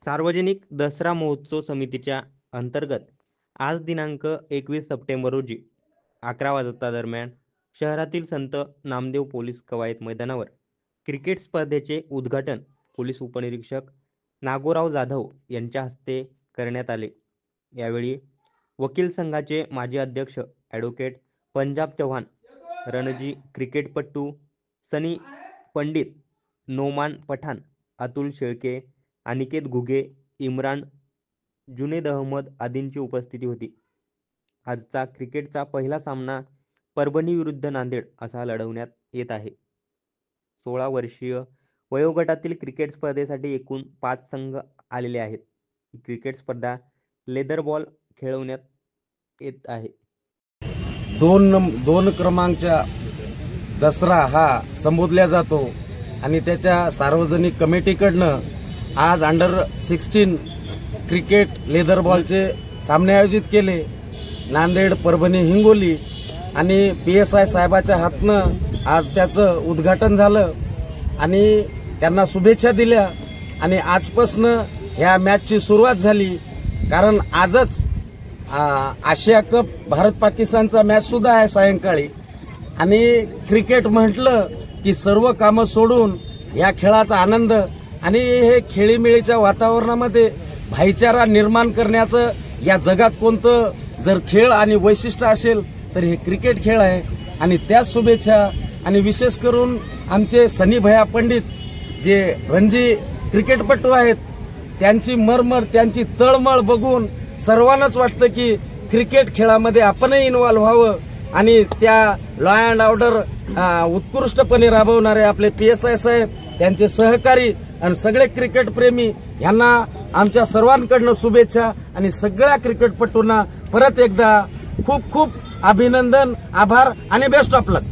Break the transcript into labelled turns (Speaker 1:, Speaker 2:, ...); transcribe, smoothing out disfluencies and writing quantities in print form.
Speaker 1: सार्वजनिक दसरा महोत्सव समितीच्या अंतर्गत आज दिनांक 21 सप्टेंबर रोजी 11 वाजता दरम्यान शहरातील संत नामदेव पोलीस कवायत मैदानावर क्रिकेट स्पर्धेचे उद्घाटन पोलीस उपनिरीक्षक नागोराव जाधव यांच्या हस्ते करण्यात आले। यावेळी वकील संघाचे माजी अध्यक्ष ॲडव्होकेट पंजाब चव्हाण, रणजी क्रिकेटपटू सनी पंडित, नोमान पठाण, अतुल शेळके, अनिकेत घुगे, इम्रान, जुनेद अहमद आदींची उपस्थिती होती। आजचा क्रिकेटचा पहिला सामना परभणी विरुद्ध नांदेड असा लढवण्यात येत आहे। 16 वर्षीय वयोगटातील क्रिकेट स्पर्धेसाठी एकूण 5 संघ आलेले आहेत। ही क्रिकेट स्पर्धा लेदर बॉल खेळवण्यात येत आहे।
Speaker 2: दोन क्रमांकच्या दसरा हा संबोधला जातो आणि त्याच्या सार्वजनिक कमिटीकडनं आज अंडर-16 क्रिकेट लेदर बॉलचे सामने आयोजित केले। नांदेड, परभणी, हिंगोली आणि PSI साहेबाच्या हातनं आज त्याचं उद्घाटन झालं आणि त्यांना शुभेच्छा दिल्या आणि आजपासून ह्या मॅचची सुरुवात झाली। कारण आजच आशिया कप भारत-पाकिस्तानचा मॅच सुद्धा आहे सायंकाळी आणि क्रिकेट म्हटलं की सर्व कामं सोडून या खेळाचा आनंद आणि हे खेळीमेळीच्या वातावरणामध्ये भाईचारा निर्माण करण्याचं या जगात कोणतं जर खेळ आणि वैशिष्ट्य असेल तर हे क्रिकेट खेळ आहे। आणि त्या शुभेच्छा आणि विशेष करून आमचे सनी भैया पंडित जे रणजी क्रिकेटपटू आहेत त्यांची मरमर, त्यांची तळमळ बघून सर्वांनाच वाटतं की क्रिकेट खेळामध्ये आपणही इन्व्हॉल्व व्हावं आणि त्या लॉ अँड ऑर्डर उत्कृष्टपणे राबवणारे आपले PSI साहेब, त्यांचे सहकारी आणि सगळे क्रिकेट प्रेमी यांना आमच्या सर्वांकडनं शुभेच्छा आणि सगळ्या क्रिकेटपटूंना परत एकदा खूप खूप अभिनंदन, आभार आणि बेस्ट ऑफ लक।